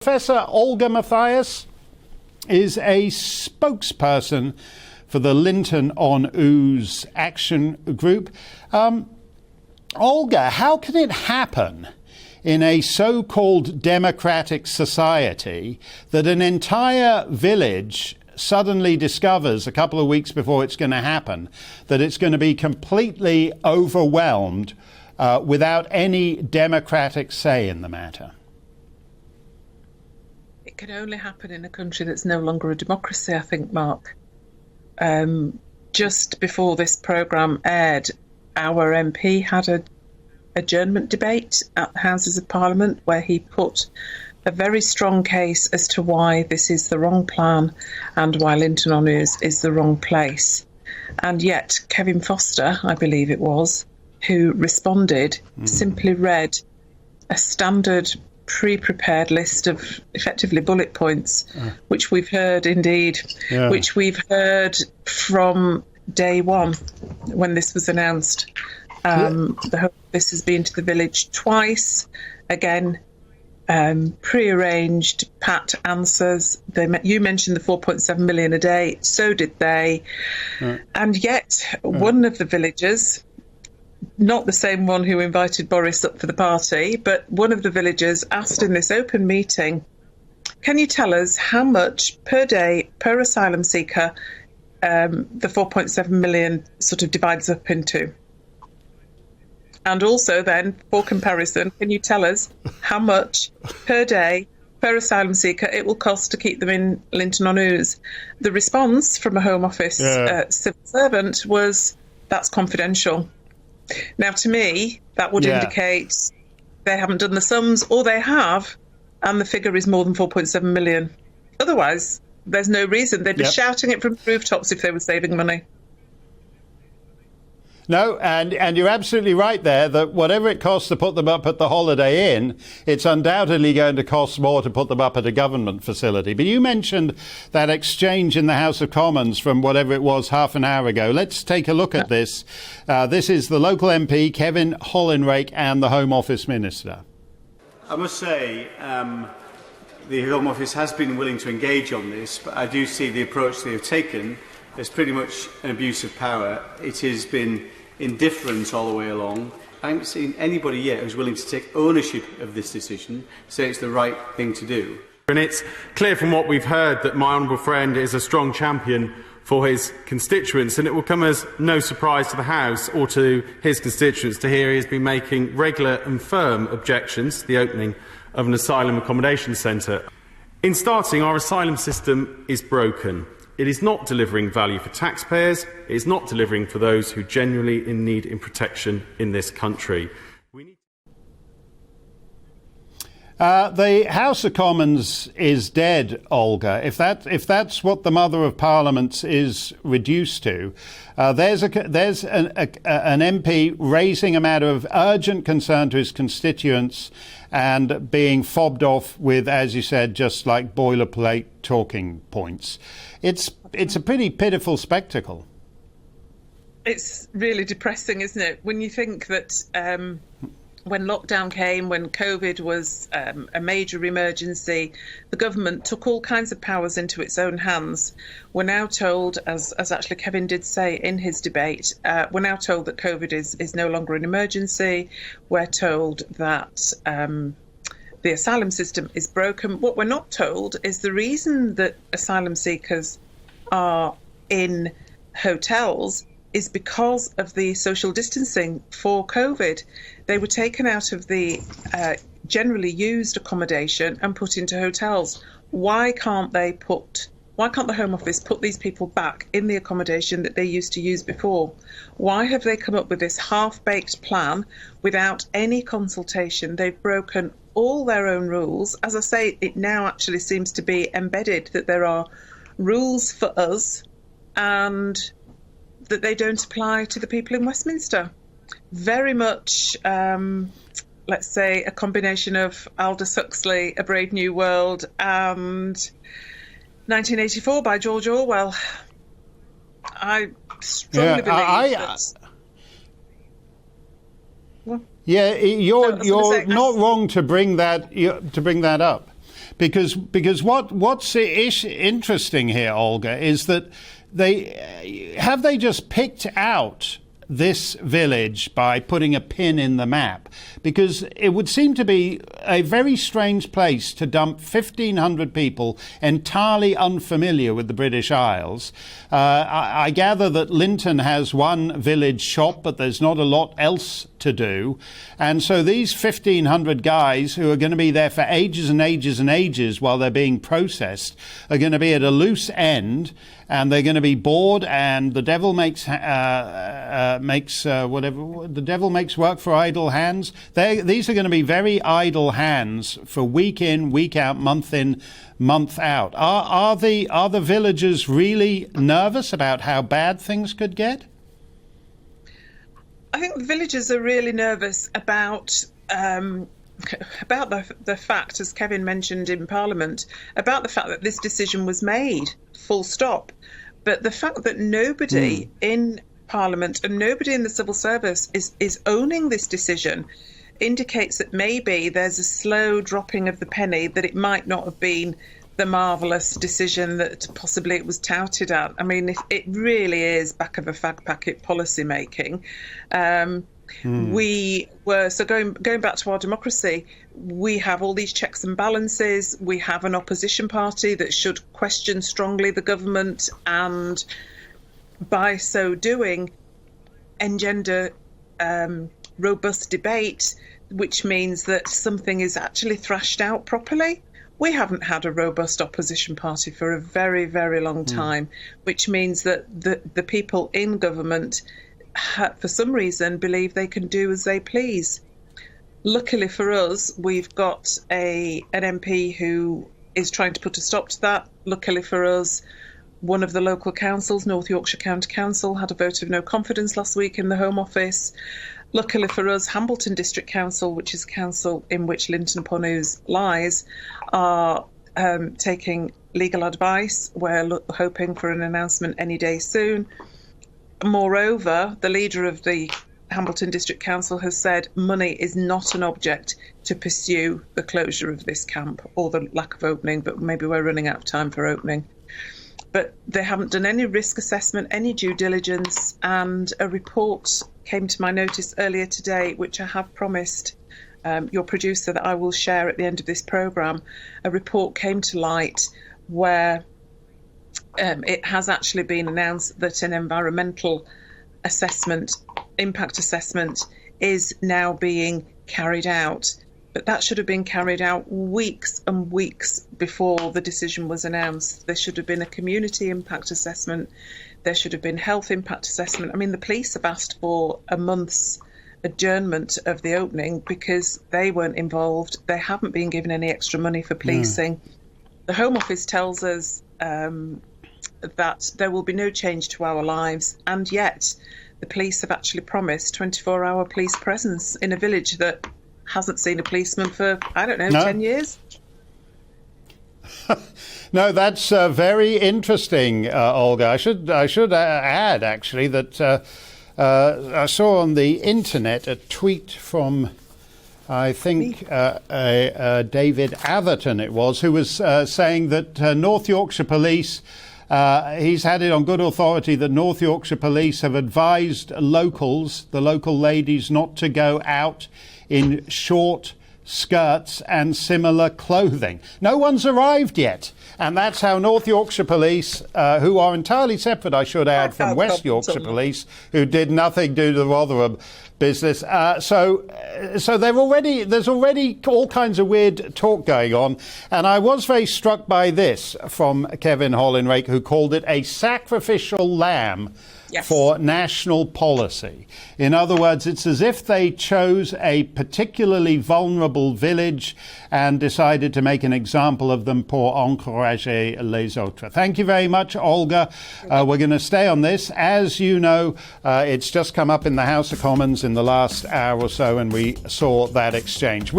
Professor Olga Matthias is a spokesperson for the Linton-on-Ouse action group. Olga, how can it happen in a so-called democratic society that an entire village suddenly discovers a couple of weeks before it's going to happen that it's going to be completely overwhelmed without any democratic say in the matter? It can only happen in a country that's no longer a democracy, I think, Mark. Just before this programme aired, our MP had an adjournment debate at the Houses of Parliament where he put a very strong case as to why this is the wrong plan and why Linton-on-Ouse is the wrong place. And yet Kevin Foster, I believe it was, who responded, simply read a standard pre-prepared list of effectively bullet points, which we've heard which we've heard from day one when this was announced. The Home Office has been to the village twice, again, pre-arranged pat answers. You mentioned the 4.7 million a day, so did they. And yet one of the villagers, not the same one who invited Boris up for the party, but one of the villagers asked in this open meeting, can you tell us how much per day per asylum seeker the 4.7 million sort of divides up into? And also then, for comparison, can you tell us how much per day per asylum seeker it will cost to keep them in Linton-on-Ouse? The response from a Home Office civil servant was, that's confidential. Now, to me, that would indicate they haven't done the sums, or they have, and the figure is more than 4.7 million. Otherwise, there's no reason. They'd be shouting it from rooftops if they were saving money. No, and you're absolutely right there that whatever it costs to put them up at the Holiday Inn, it's undoubtedly going to cost more to put them up at a government facility. But you mentioned that exchange in the House of Commons from whatever it was half an hour ago. Let's take a look at this. This is the local MP, Kevin Hollinrake, and the Home Office Minister. I must say the Home Office has been willing to engage on this, but I do see the approach they have taken as pretty much an abuse of power. It has been indifference all the way along. I haven't seen anybody yet who's willing to take ownership of this decision, say it's the right thing to do. And it's clear from what we've heard that my honourable friend is a strong champion for his constituents, and it will come as no surprise to the House or to his constituents to hear he has been making regular and firm objections to the opening of an asylum accommodation centre. In starting, our asylum system is broken. It is not delivering value for taxpayers. It is not delivering for those who genuinely in need in protection in this country. The House of Commons is dead, Olga. If that's what the Mother of Parliaments is reduced to, there's an MP raising a matter of urgent concern to his constituents and being fobbed off with, as you said, just like boilerplate talking points. It's a pretty pitiful spectacle. It's really depressing, isn't it? When you think that when lockdown came, when COVID was a major emergency, the government took all kinds of powers into its own hands. We're now told, as actually Kevin did say in his debate, we're now told that COVID is no longer an emergency. We're told that the asylum system is broken. What we're not told is the reason that asylum seekers are in hotels is because of the social distancing for COVID. They were taken out of the generally used accommodation and put into hotels. Why can't the Home Office put these people back in the accommodation that they used to use before? Why have they come up with this half-baked plan without any consultation? They've broken all their own rules. As I say, it now actually seems to be embedded that there are rules for us and that they don't apply to the people in Westminster. Very much, let's say, a combination of Aldous Huxley, A Brave New World, and 1984 by George Orwell. I strongly believe that... You're not wrong to bring that up. because what's interesting here, Olga, is that they just picked out this village by putting a pin in the map, because it would seem to be a very strange place to dump 1,500 people entirely unfamiliar with the British Isles. I gather that Linton has one village shop, but there's not a lot else to do. And so these 1,500 guys who are going to be there for ages and ages and ages while they're being processed are going to be at a loose end, and they're going to be bored, and the devil makes work for idle hands. These are going to be very idle hands for week in, week out, month in, month out. Are the villagers really nervous about how bad things could get? I think the villagers are really nervous about the fact, as Kevin mentioned in Parliament, about the fact that this decision was made, full stop. But the fact that nobody in Parliament and nobody in the civil service is owning this decision indicates that maybe there's a slow dropping of the penny, that it might not have been the marvellous decision that possibly it was touted at. I mean, it really is back of a fag packet policy making. We were, so going back to our democracy, we have all these checks and balances. We have an opposition party that should question strongly the government, and by so doing engender robust debate, which means that something is actually thrashed out properly. We haven't had a robust opposition party for a very, very long time, which means that the people in government, for some reason, believe they can do as they please. Luckily for us, we've got an MP who is trying to put a stop to that. Luckily for us, one of the local councils, North Yorkshire County Council, had a vote of no confidence last week in the Home Office. Luckily for us, Hambleton District Council, which is a council in which Linton-on-Ouse lies, are taking legal advice. We're hoping for an announcement any day soon. Moreover, the leader of the Hambleton District Council has said money is not an object to pursue the closure of this camp or the lack of opening, but maybe we're running out of time for opening. But they haven't done any risk assessment, any due diligence, and a report came to my notice earlier today, which I have promised your producer that I will share at the end of this programme. A report came to light where it has actually been announced that an environmental assessment, impact assessment, is now being carried out. But that should have been carried out weeks and weeks before the decision was announced. There should have been a community impact assessment. There should have been health impact assessment. I mean, the police have asked for a month's adjournment of the opening because they weren't involved. They haven't been given any extra money for policing. The Home Office tells us that there will be no change to our lives, and yet the police have actually promised 24-hour police presence in a village that hasn't seen a policeman for, 10 years. No, that's very interesting, Olga. I should add, actually, that I saw on the internet a tweet from, I think, David Atherton it was, who was saying that North Yorkshire Police, he's had it on good authority that North Yorkshire Police have advised locals, the local ladies, not to go out in short skirts and similar clothing. No one's arrived yet. And that's how North Yorkshire Police, who are entirely separate, I should add, from West Yorkshire Police, who did nothing to do the Rotherham business. So there's already all kinds of weird talk going on. And I was very struck by this from Kevin Hollinrake, who called it a sacrificial lamb. Yes. For national policy. In other words, it's as if they chose a particularly vulnerable village and decided to make an example of them pour encourager les autres. Thank you very much, Olga. We're going to stay on this. As you know, it's just come up in the House of Commons in the last hour or so, and we saw that exchange.